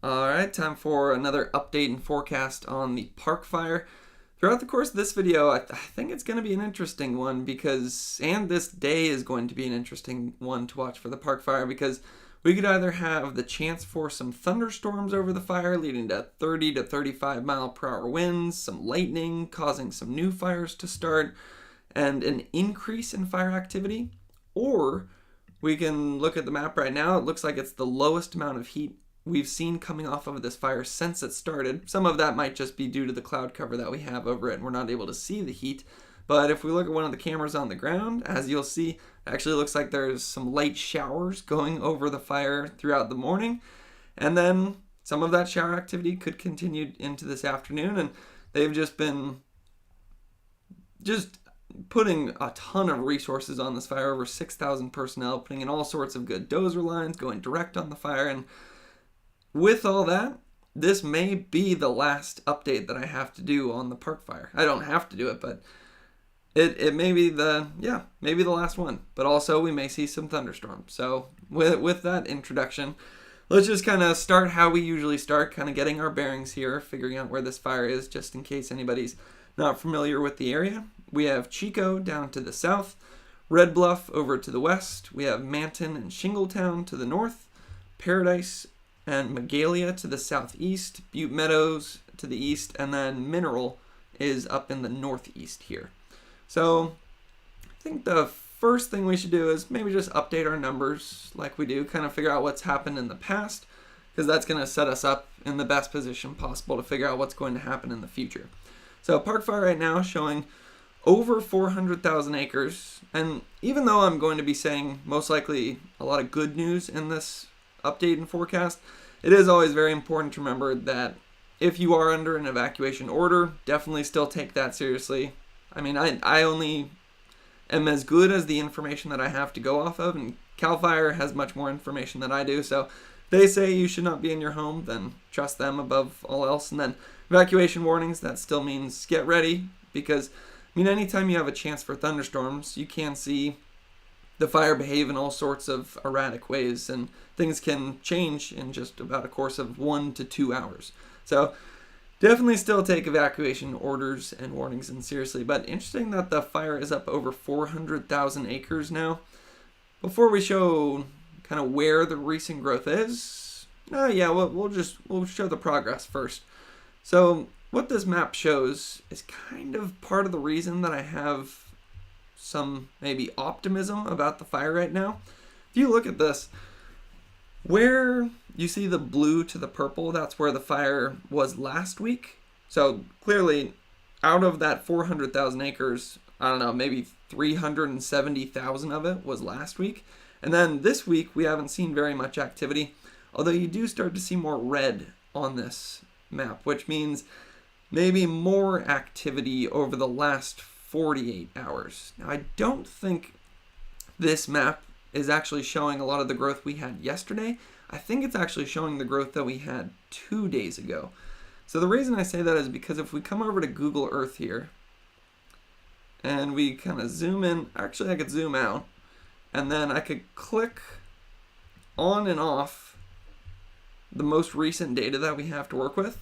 Alright, time for another update and forecast on the park fire. Throughout the course of this video, I think it's going to be an interesting one and this day is going to be an interesting one to watch for the park fire because we could either have the chance for some thunderstorms over the fire leading to 30 to 35 mile per hour winds, some lightning causing some new fires to start, and an increase in fire activity. Or we can look at the map right now. It looks like it's the lowest amount of heat we've seen coming off of this fire since it started. Some of that might just be due to the cloud cover that we have over it and we're not able to see the heat. But if we look at one of the cameras on the ground, as you'll see, it actually looks like there's some light showers going over the fire throughout the morning. And then some of that shower activity could continue into this afternoon. And they've just been putting a ton of resources on this fire, over 6,000 personnel, putting in all sorts of good dozer lines, going direct on the fire. And with all that, this may be the last update that I have to do on the park fire. I don't have to do it, but it may be maybe the last one. But also we may see some thunderstorms. So with that introduction, let's just kind of start how we usually start, kind of getting our bearings here, figuring out where this fire is, just in case anybody's not familiar with the area. We have Chico down to the south, Red Bluff over to the west. We have Manton and Shingletown to the north, Paradise and Magalia to the southeast, Butte Meadows to the east, and then Mineral is up in the northeast here. So I think the first thing we should do is maybe just update our numbers like we do, kind of figure out what's happened in the past, because that's going to set us up in the best position possible to figure out what's going to happen in the future. So park fire right now showing over 400,000 acres, and even though I'm going to be saying most likely a lot of good news in this update and forecast, it is always very important to remember that if you are under an evacuation order, definitely still take that seriously. I mean, I only am as good as the information that I have to go off of, and CAL FIRE has much more information than I do, so they say you should not be in your home, then trust them above all else. And then evacuation warnings, that still means get ready, because anytime you have a chance for thunderstorms, you can see the fire behave in all sorts of erratic ways, and things can change in just about a course of 1 to 2 hours. So definitely still take evacuation orders and warnings in seriously. But interesting that the fire is up over 400,000 acres now. Before we show kind of where the recent growth is, we'll show the progress first. So what this map shows is kind of part of the reason that I have some maybe optimism about the fire right now. If you look at this, where you see the blue to the purple, that's where the fire was last week. So clearly out of that 400,000 acres, I don't know, maybe 370,000 of it was last week. And then this week we haven't seen very much activity, although you do start to see more red on this map, which means maybe more activity over the last 48 hours. Now, I don't think this map is actually showing a lot of the growth we had yesterday. I think it's actually showing the growth that we had 2 days ago. So the reason I say that is because if we come over to Google Earth here and we kind of zoom in, actually I could zoom out, and then I could click on and off the most recent data that we have to work with.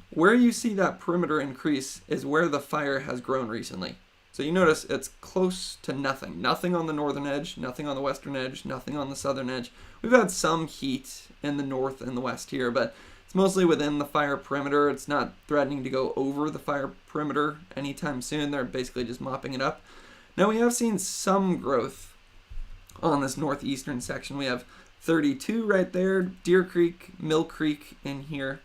Where you see that perimeter increase is where the fire has grown recently. So you notice it's close to nothing. Nothing on the northern edge, nothing on the western edge, nothing on the southern edge. We've had some heat in the north and the west here, but it's mostly within the fire perimeter. It's not threatening to go over the fire perimeter anytime soon. They're basically just mopping it up. Now we have seen some growth on this northeastern section. We have 32 right there, Deer Creek, Mill Creek in here.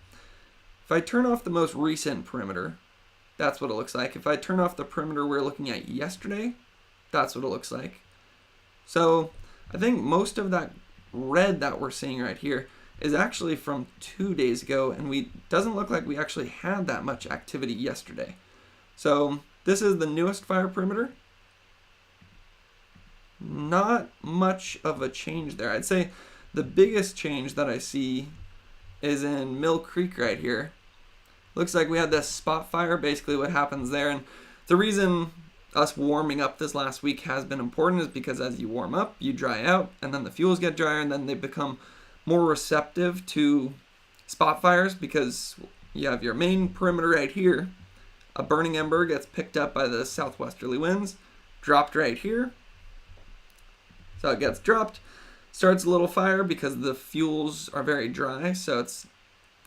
If I turn off the most recent perimeter, that's what it looks like. If I turn off the perimeter we were looking at yesterday, that's what it looks like. So I think most of that red that we're seeing right here is actually from 2 days ago, and doesn't look like we actually had that much activity yesterday. So this is the newest fire perimeter. Not much of a change there. I'd say the biggest change that I see is in Mill Creek right here. Looks like we had this spot fire, basically what happens there. And the reason us warming up this last week has been important is because as you warm up, you dry out, and then the fuels get drier, and then they become more receptive to spot fires because you have your main perimeter right here. A burning ember gets picked up by the southwesterly winds, dropped right here. So it gets dropped, starts a little fire because the fuels are very dry, so it's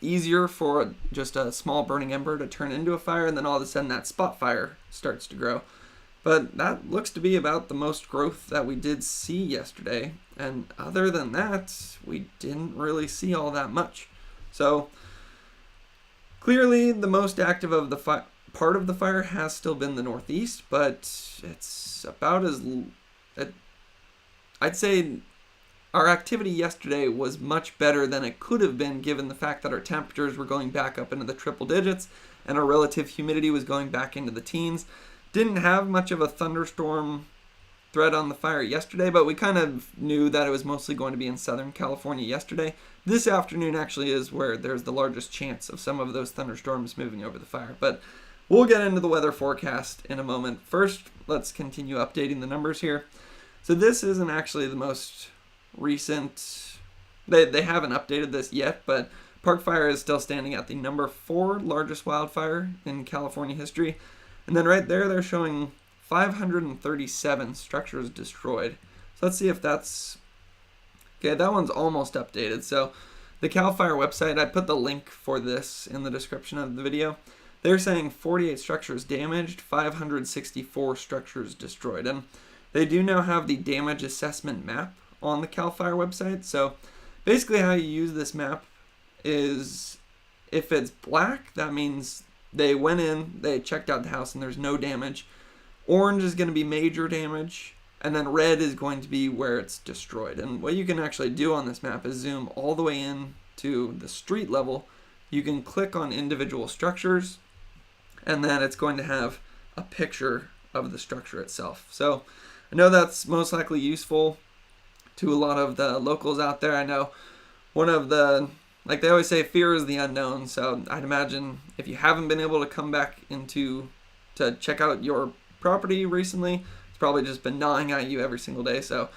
easier for just a small burning ember to turn into a fire, and then all of a sudden that spot fire starts to grow. But that looks to be about the most growth that we did see yesterday, and other than that, we didn't really see all that much. So clearly the most active of the part of the fire has still been the northeast, but it's about as I'd say our activity yesterday was much better than it could have been given the fact that our temperatures were going back up into the triple digits and our relative humidity was going back into the teens. Didn't have much of a thunderstorm threat on the fire yesterday, but we kind of knew that it was mostly going to be in Southern California yesterday. This afternoon actually is where there's the largest chance of some of those thunderstorms moving over the fire. But we'll get into the weather forecast in a moment. First, let's continue updating the numbers here. So this isn't actually the most recent. They haven't updated this yet, but Park Fire is still standing at the number 4 largest wildfire in California history. And then right there, they're showing 537 structures destroyed. So let's see if that's... Okay, that one's almost updated. So the CAL FIRE website, I put the link for this in the description of the video. They're saying 48 structures damaged, 564 structures destroyed. And they do now have the damage assessment map on the CAL FIRE website. So basically how you use this map is if it's black, that means they went in, they checked out the house and there's no damage. Orange is going to be major damage, and then red is going to be where it's destroyed. And what you can actually do on this map is zoom all the way in to the street level. You can click on individual structures, and then it's going to have a picture of the structure itself. So I know that's most likely useful to a lot of the locals out there. I know one of the, like they always say, fear is the unknown. So I'd imagine if you haven't been able to come back to check out your property recently, it's probably just been gnawing at you every single day. So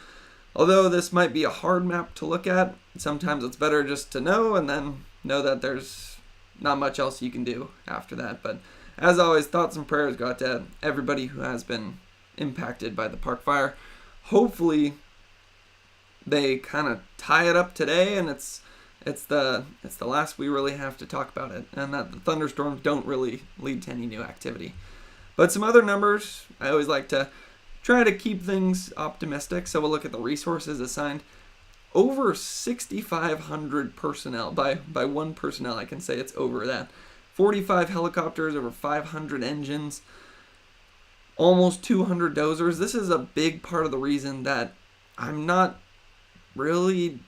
although this might be a hard map to look at, sometimes it's better just to know and then know that there's not much else you can do after that. But as always, thoughts and prayers go out to everybody who has been impacted by the Park Fire. Hopefully they kind of tie it up today and it's the last we really have to talk about it, and that the thunderstorms don't really lead to any new activity. But some other numbers, I always like to try to keep things optimistic, so we'll look at the resources assigned. Over 6,500 personnel. By one personnel, I can say it's over that. 45 helicopters, over 500 engines, almost 200 dozers. This is a big part of the reason that I'm not really,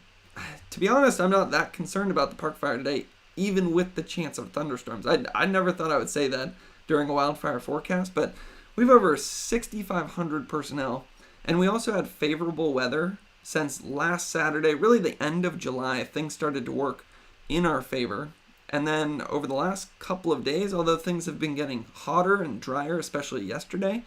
to be honest, I'm not that concerned about the Park Fire today, even with the chance of thunderstorms. I never thought I would say that during a wildfire forecast, but we've over 6,500 personnel, and we also had favorable weather since last Saturday, really the end of July. Things started to work in our favor, and then over the last couple of days, although things have been getting hotter and drier, especially yesterday,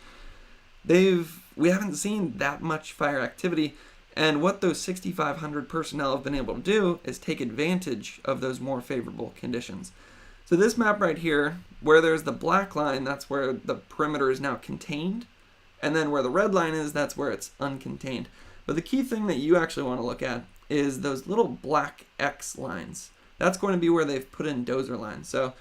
we haven't seen that much fire activity. And what those 6,500 personnel have been able to do is take advantage of those more favorable conditions. So this map right here, where there's the black line, that's where the perimeter is now contained. And then where the red line is, that's where it's uncontained. But the key thing that you actually want to look at is those little black X lines. That's going to be where they've put in dozer lines. So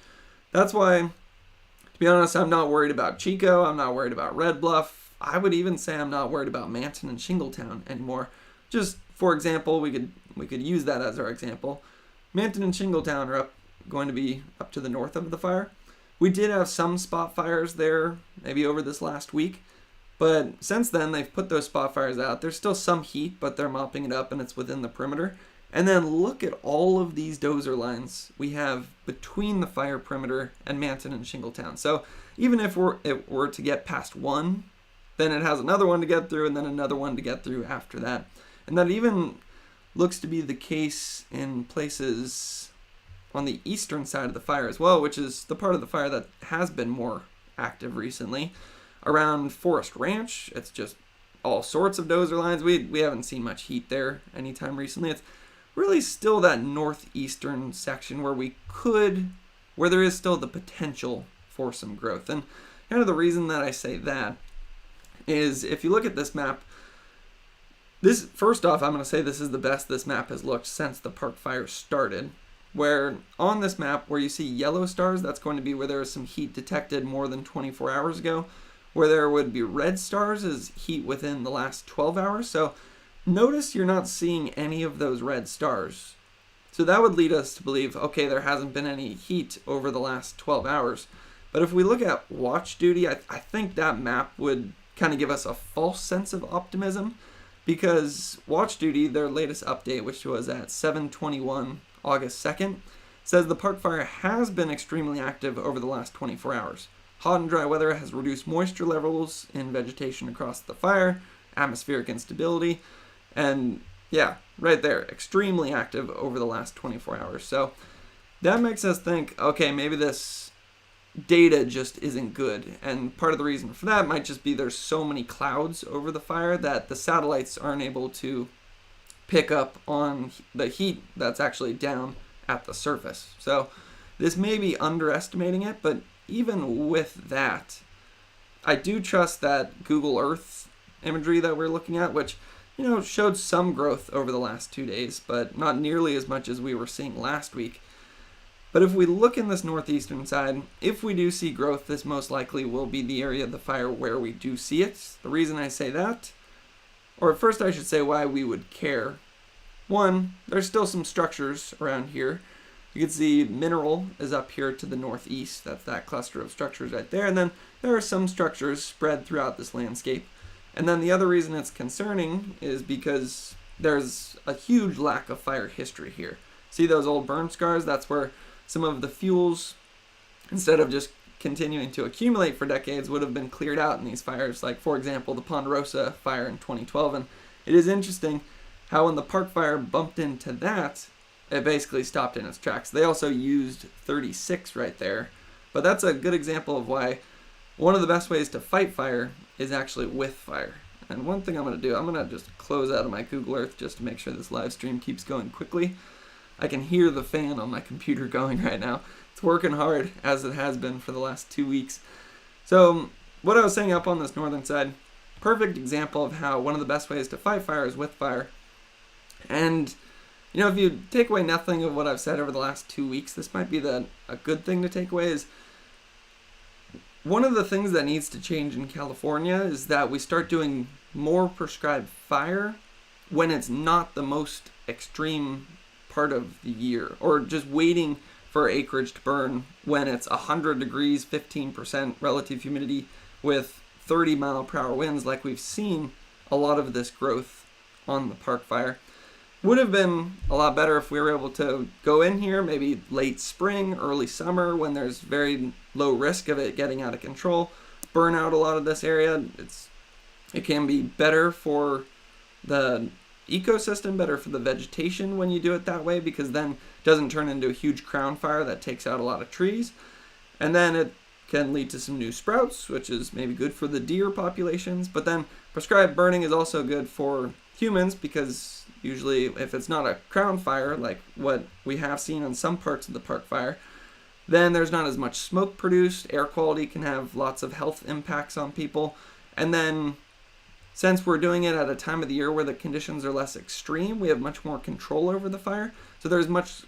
that's why, to be honest, I'm not worried about Chico. I'm not worried about Red Bluff. I would even say I'm not worried about Manton and Shingletown anymore. Just for example, we could use that as our example. Manton and Shingletown are going to be up to the north of the fire. We did have some spot fires there, maybe over this last week, but since then they've put those spot fires out. There's still some heat, but they're mopping it up and it's within the perimeter. And then look at all of these dozer lines we have between the fire perimeter and Manton and Shingletown. So even if it were to get past one, then it has another one to get through and then another one to get through after that. And that even looks to be the case in places on the eastern side of the fire as well, which is the part of the fire that has been more active recently. Around Forest Ranch, it's just all sorts of dozer lines. We haven't seen much heat there anytime recently. It's really still that northeastern section where there is still the potential for some growth. And kind of the reason that I say that is if you look at this map, first off, I'm going to say this is the best this map has looked since the park fire started. Where on this map, where you see yellow stars, that's going to be where there is some heat detected more than 24 hours ago. Where there would be red stars is heat within the last 12 hours. So notice you're not seeing any of those red stars. So that would lead us to believe, okay, there hasn't been any heat over the last 12 hours. But if we look at watch duty, I think that map would kind of give us a false sense of optimism, because watch duty, their latest update, which was at 7/21 August 2nd, says the park fire has been extremely active over the last 24 hours. Hot and dry weather has reduced moisture levels in vegetation across the fire, atmospheric instability, and yeah, right there, extremely active over the last 24 hours. So that makes us think, okay, maybe this data just isn't good. And part of the reason for that might just be there's so many clouds over the fire that the satellites aren't able to pick up on the heat that's actually down at the surface. So this may be underestimating it, but even with that, I do trust that Google Earth imagery that we're looking at, which, showed some growth over the last 2 days, but not nearly as much as we were seeing last week. But if we look in this northeastern side, if we do see growth, this most likely will be the area of the fire where we do see it. The reason I say that, or first I should say why we would care. One, there's still some structures around here. You can see mineral is up here to the northeast. That's that cluster of structures right there. And then there are some structures spread throughout this landscape. And then the other reason it's concerning is because there's a huge lack of fire history here. See those old burn scars? That's where some of the fuels, instead of just continuing to accumulate for decades, would have been cleared out in these fires. Like, for example, the Ponderosa fire in 2012. And it is interesting how when the park fire bumped into that, it basically stopped in its tracks. They also used 36 right there. But that's a good example of why one of the best ways to fight fire is actually with fire. And one thing I'm going to do, I'm going to just close out of my Google Earth just to make sure this live stream keeps going quickly. I can hear the fan on my computer going right now. It's working hard, as it has been for the last 2 weeks. So what I was saying up on this northern side, perfect example of how one of the best ways to fight fire is with fire. And if you take away nothing of what I've said over the last 2 weeks, this might be a good thing to take away is one of the things that needs to change in California is that we start doing more prescribed fire when it's not the most extreme part of the year, or just waiting for acreage to burn when it's 100 degrees, 15% relative humidity with 30-mile-per-hour winds, like we've seen a lot of this growth on the park fire. Would have been a lot better if we were able to go in here maybe late spring, early summer, when there's very low risk of it getting out of control, burn out a lot of this area. It can be better for the ecosystem, better for the vegetation when you do it that way, because then it doesn't turn into a huge crown fire that takes out a lot of trees. And then it can lead to some new sprouts, which is maybe good for the deer populations. But then prescribed burning is also good for humans, because usually if it's not a crown fire like what we have seen on some parts of the park fire, then there's not as much smoke produced. Air quality can have lots of health impacts on people. And then since we're doing it at a time of the year where the conditions are less extreme, we have much more control over the fire. So there's much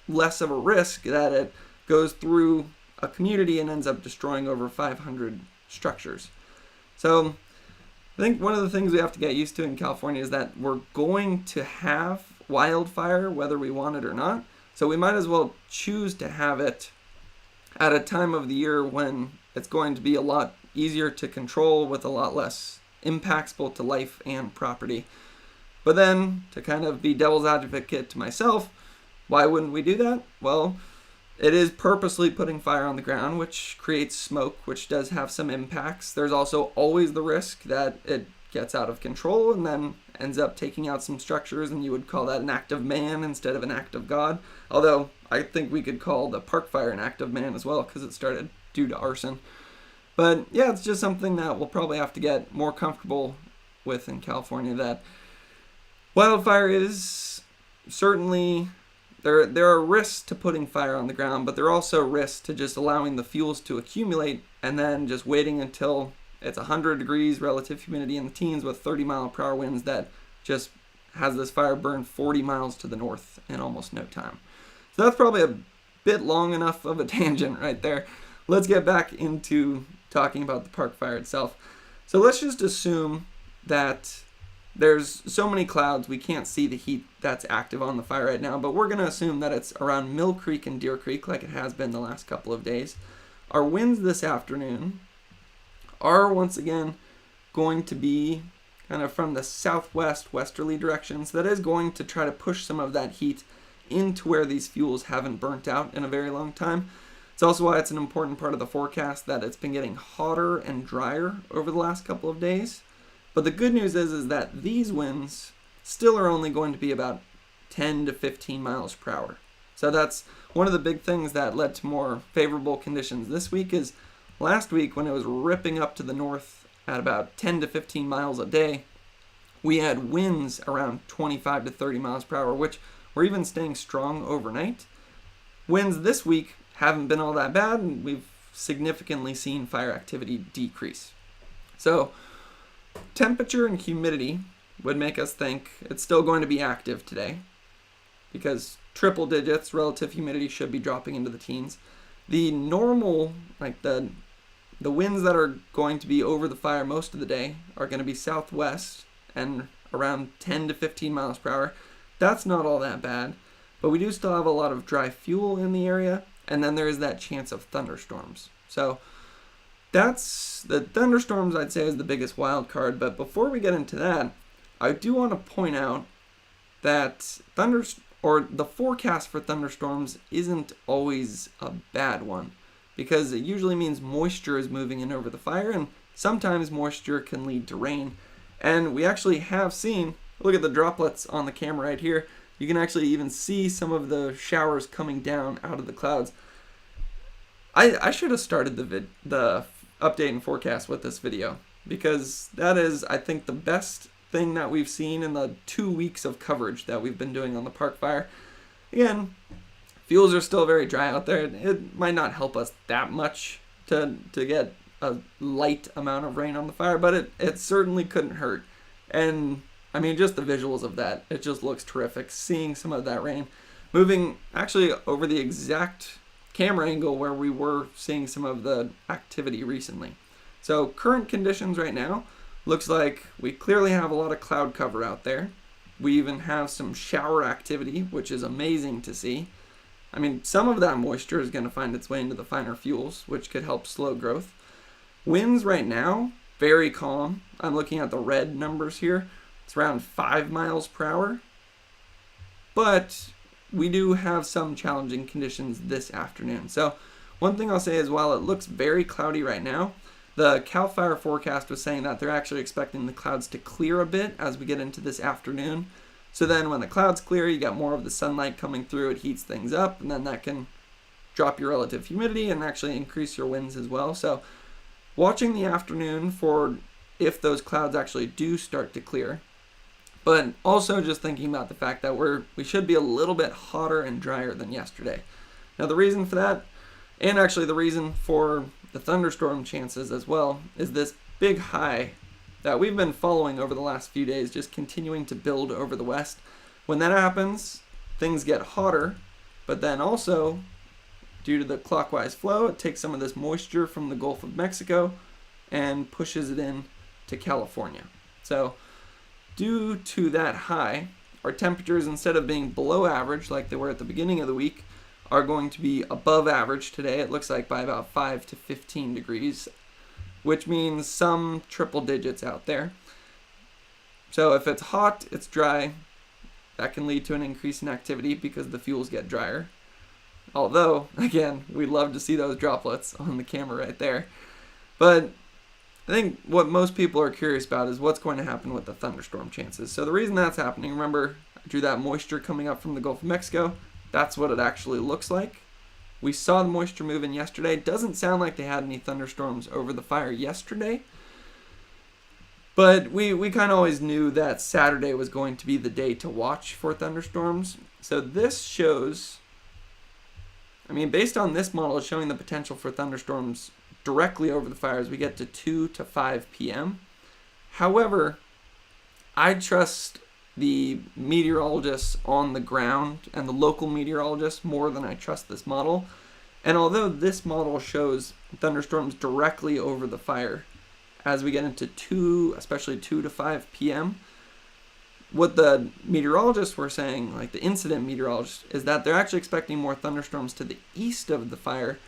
less of a risk that it goes through a community and ends up destroying over 500 structures. So I think one of the things we have to get used to in California is that we're going to have wildfire whether we want it or not. So we might as well choose to have it at a time of the year when it's going to be a lot easier to control with a lot less impacts both to life and property. But then, to kind of be devil's advocate to myself, why wouldn't we do that? Well, it is purposely putting fire on the ground, which creates smoke, which does have some impacts. There's also always the risk that it gets out of control and then ends up taking out some structures, and you would call that an act of man instead of an act of God. Although, I think we could call the park fire an act of man as well, because it started due to arson. But yeah, it's just something that we'll probably have to get more comfortable with in California, that wildfire is certainly there are risks to putting fire on the ground, but there are also risks to just allowing the fuels to accumulate and then just waiting until it's 100 degrees relative humidity in the teens with 30-mile-per-hour winds that just has this fire burn 40 miles to the north in almost no time. So that's probably a bit long enough of a tangent right there. Let's get back into talking about the park fire itself. So let's just assume that there's so many clouds we can't see the heat that's active on the fire right now, but we're going to assume that it's around Mill Creek and Deer Creek like it has been the last couple of days. Our winds this afternoon are once again going to be kind of from the southwest westerly directions. That is going to try to push some of that heat into where these fuels haven't burnt out in a very long time. It's also why it's an important part of the forecast that it's been getting hotter and drier over the last couple of days. But the good news is that these winds still are only going to be about 10 to 15 miles per hour. So that's one of the big things that led to more favorable conditions this week. Is last week when it was ripping up to the north at about 10 to 15 miles a day, we had winds around 25 to 30 miles per hour, which were even staying strong overnight. Winds this week haven't been all that bad, and we've significantly seen fire activity decrease. So temperature and humidity would make us think it's still going to be active today because triple digits relative humidity should be dropping into the teens. The normal, like the winds that are going to be over the fire most of the day are going to be southwest and around 10 to 15 miles per hour. That's not all that bad, but we do still have a lot of dry fuel in the area, and then there is that chance of thunderstorms. So that's the thunderstorms, I'd say, is the biggest wild card. But before we get into that, I do want to point out that the forecast for thunderstorms isn't always a bad one, because it usually means moisture is moving in over the fire, and sometimes moisture can lead to rain. And we actually have seen, look at the droplets on the camera right here. You can actually even see some of the showers coming down out of the clouds. I should have started the update and forecast with this video, because that is, I think, the best thing that we've seen in the 2 weeks of coverage that we've been doing on the park fire. Again, fuels are still very dry out there. It might not help us that much to get a light amount of rain on the fire, but it certainly couldn't hurt. And I mean, just the visuals of that, it just looks terrific. Seeing some of that rain moving actually over the exact camera angle where we were seeing some of the activity recently. So current conditions right now, looks like we clearly have a lot of cloud cover out there. We even have some shower activity, which is amazing to see. I mean, some of that moisture is going to find its way into the finer fuels, which could help slow growth. Winds right now, very calm. I'm looking at the red numbers here. It's around 5 miles per hour. But we do have some challenging conditions this afternoon. So one thing I'll say is, while it looks very cloudy right now, the CAL FIRE forecast was saying that they're actually expecting the clouds to clear a bit as we get into this afternoon. So then when the clouds clear, you got more of the sunlight coming through, it heats things up, and then that can drop your relative humidity and actually increase your winds as well. So watching the afternoon for if those clouds actually do start to clear. But also just thinking about the fact that we should be a little bit hotter and drier than yesterday. Now the reason for that, and actually the reason for the thunderstorm chances as well, is this big high that we've been following over the last few days, just continuing to build over the west. When that happens, things get hotter, but then also, due to the clockwise flow, it takes some of this moisture from the Gulf of Mexico and pushes it in to California. So due to that high, our temperatures, instead of being below average like they were at the beginning of the week, are going to be above average today. It looks like by about 5 to 15 degrees, which means some triple digits out there. So if it's hot, it's dry, that can lead to an increase in activity because the fuels get drier. Although, again, we love to see those droplets on the camera right there. But I think what most people are curious about is what's going to happen with the thunderstorm chances. So the reason that's happening, remember, I drew that moisture coming up from the Gulf of Mexico. That's what it actually looks like. We saw the moisture move in yesterday. It doesn't sound like they had any thunderstorms over the fire yesterday. But we kind of always knew that Saturday was going to be the day to watch for thunderstorms. So this shows, I mean, based on this model, it's showing the potential for thunderstorms directly over the fire as we get to 2 to 5 p.m. However, I trust the meteorologists on the ground and the local meteorologists more than I trust this model. And although this model shows thunderstorms directly over the fire as we get into especially 2 to 5 p.m., what the meteorologists were saying, like the incident meteorologists, is that they're actually expecting more thunderstorms to the east of the fire,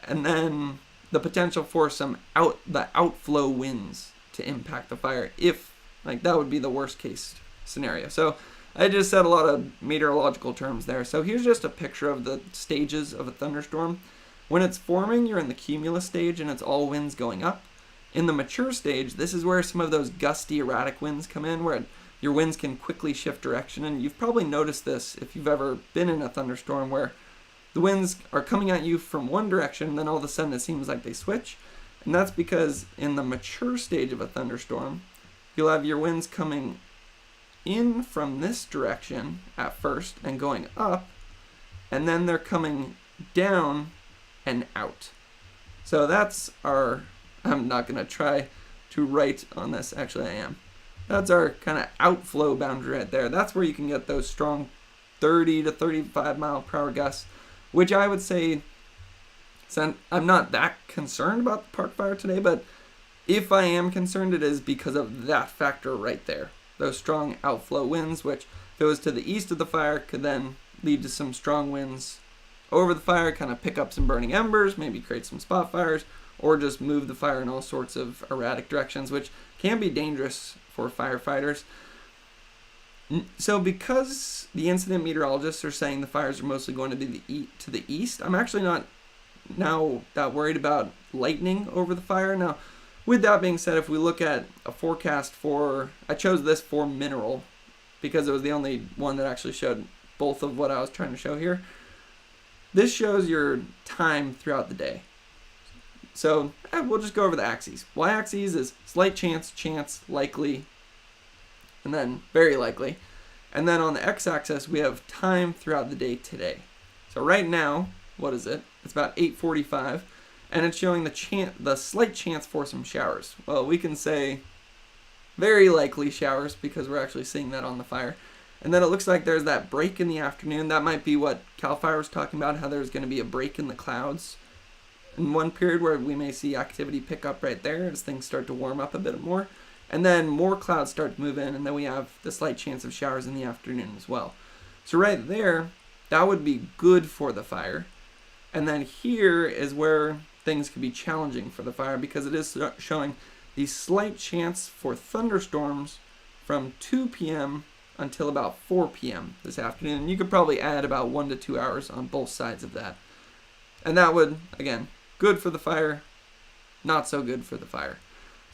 and then the potential for the outflow winds to impact the fire, if, like, that would be the worst case scenario. So I just said a lot of meteorological terms there. So here's just a picture of the stages of a thunderstorm. When it's forming, you're in the cumulus stage and it's all winds going up. In the mature stage, this is where some of those gusty, erratic winds come in, where your winds can quickly shift direction. And you've probably noticed this if you've ever been in a thunderstorm, where the winds are coming at you from one direction, and then all of a sudden it seems like they switch. And that's because in the mature stage of a thunderstorm, you'll have your winds coming in from this direction at first and going up, and then they're coming down and out. So that's I'm not going to try to write on this, actually I am. That's our kind of outflow boundary right there. That's where you can get those strong 30 to 35 mile per hour gusts, which I would say, I'm not that concerned about the park fire today, but if I am concerned, it is because of that factor right there. Those strong outflow winds, which if it was to the east of the fire, could then lead to some strong winds over the fire, kind of pick up some burning embers, maybe create some spot fires, or just move the fire in all sorts of erratic directions, which can be dangerous for firefighters. So because the incident meteorologists are saying the fires are mostly going to be to the east, I'm actually not now that worried about lightning over the fire. Now, with that being said, if we look at a forecast I chose this for mineral because it was the only one that actually showed both of what I was trying to show here. This shows your time throughout the day. So we'll just go over the axes. Y-axis is slight chance, likely, and then very likely. And then on the x-axis, we have time throughout the day today. So right now, what is it? It's about 8:45, and it's showing the slight chance for some showers. Well, we can say very likely showers because we're actually seeing that on the fire. And then it looks like there's that break in the afternoon. That might be what CAL FIRE was talking about, how there's going to be a break in the clouds in one period where we may see activity pick up right there as things start to warm up a bit more. And then more clouds start to move in, and then we have the slight chance of showers in the afternoon as well. So right there, that would be good for the fire. And then here is where things could be challenging for the fire because it is showing the slight chance for thunderstorms from 2 p.m. until about 4 p.m. this afternoon. And you could probably add about 1 to 2 hours on both sides of that. And that would, again, good for the fire, not so good for the fire.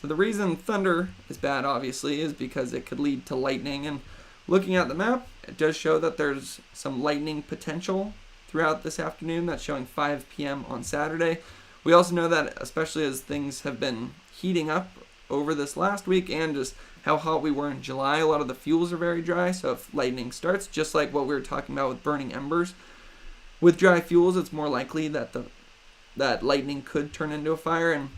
So the reason thunder is bad, obviously, is because it could lead to lightning. And looking at the map, it does show that there's some lightning potential throughout this afternoon. That's showing 5 p.m. on Saturday. We also know that, especially as things have been heating up over this last week and just how hot we were in July, a lot of the fuels are very dry. So if lightning starts, just like what we were talking about with burning embers, with dry fuels, it's more likely that that lightning could turn into a fire. And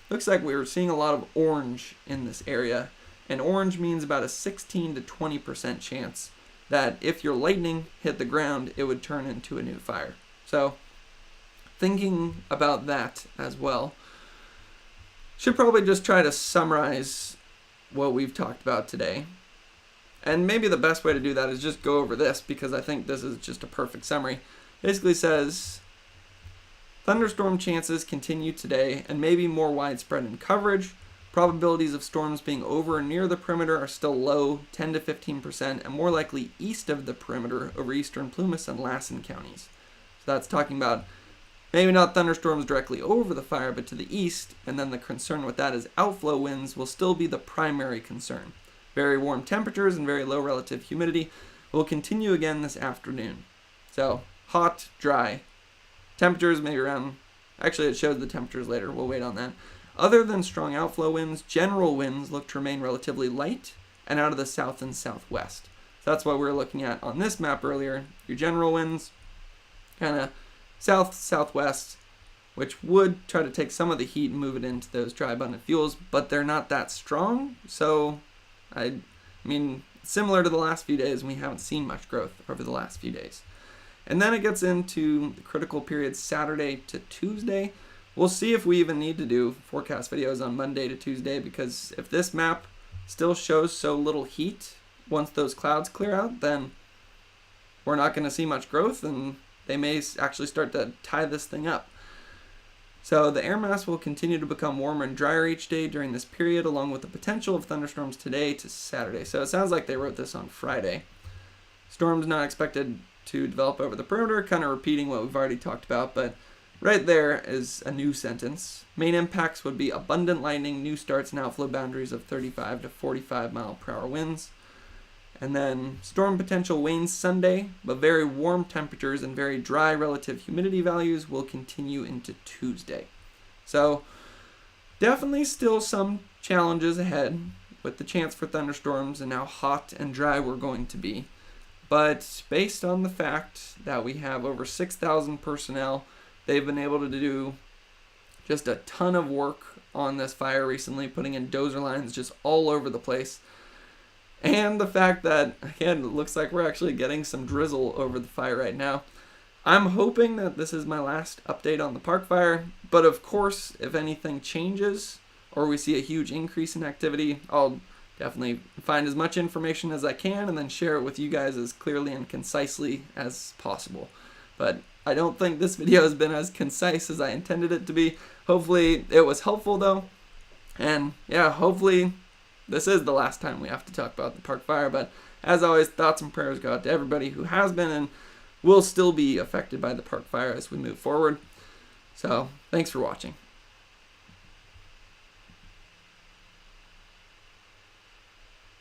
looks like we were seeing a lot of orange in this area. And orange means about a 16 to 20% chance that if your lightning hit the ground, it would turn into a new fire. So thinking about that as well, should probably just try to summarize what we've talked about today. And maybe the best way to do that is just go over this because I think this is just a perfect summary. Basically says, thunderstorm chances continue today and may be more widespread in coverage. Probabilities of storms being over or near the perimeter are still low, 10 to 15%, and more likely east of the perimeter over eastern Plumas and Lassen counties. So that's talking about maybe not thunderstorms directly over the fire, but to the east, and then the concern with that is outflow winds will still be the primary concern. Very warm temperatures and very low relative humidity will continue again this afternoon. So hot, dry. Temperatures maybe around, actually it shows the temperatures later, we'll wait on that. Other than strong outflow winds, general winds look to remain relatively light and out of the south and southwest. So that's what we were looking at on this map earlier. Your general winds, kind of south, southwest, which would try to take some of the heat and move it into those dry abundant fuels, but they're not that strong. So, I mean, similar to the last few days, we haven't seen much growth over the last few days. And then it gets into the critical period Saturday to Tuesday. We'll see if we even need to do forecast videos on Monday to Tuesday, because if this map still shows so little heat once those clouds clear out, then we're not going to see much growth, and they may actually start to tie this thing up. So the air mass will continue to become warmer and drier each day during this period, along with the potential of thunderstorms today to Saturday. So it sounds like they wrote this on Friday. Storms not expected to develop over the perimeter, kind of repeating what we've already talked about, but right there is a new sentence. Main impacts would be abundant lightning, new starts, and outflow boundaries of 35 to 45 mile per hour winds. And then storm potential wanes Sunday, but very warm temperatures and very dry relative humidity values will continue into Tuesday. So definitely still some challenges ahead with the chance for thunderstorms and how hot and dry we're going to be. But based on the fact that we have over 6,000 personnel, they've been able to do just a ton of work on this fire recently, putting in dozer lines just all over the place. And the fact that, again, it looks like we're actually getting some drizzle over the fire right now. I'm hoping that this is my last update on the park fire. But of course, if anything changes or we see a huge increase in activity, I'll definitely find as much information as I can and then share it with you guys as clearly and concisely as possible. But I don't think this video has been as concise as I intended it to be. Hopefully it was helpful though. And yeah, hopefully this is the last time we have to talk about the park fire, but as always, thoughts and prayers go out to everybody who has been and will still be affected by the park fire as we move forward. So, thanks for watching.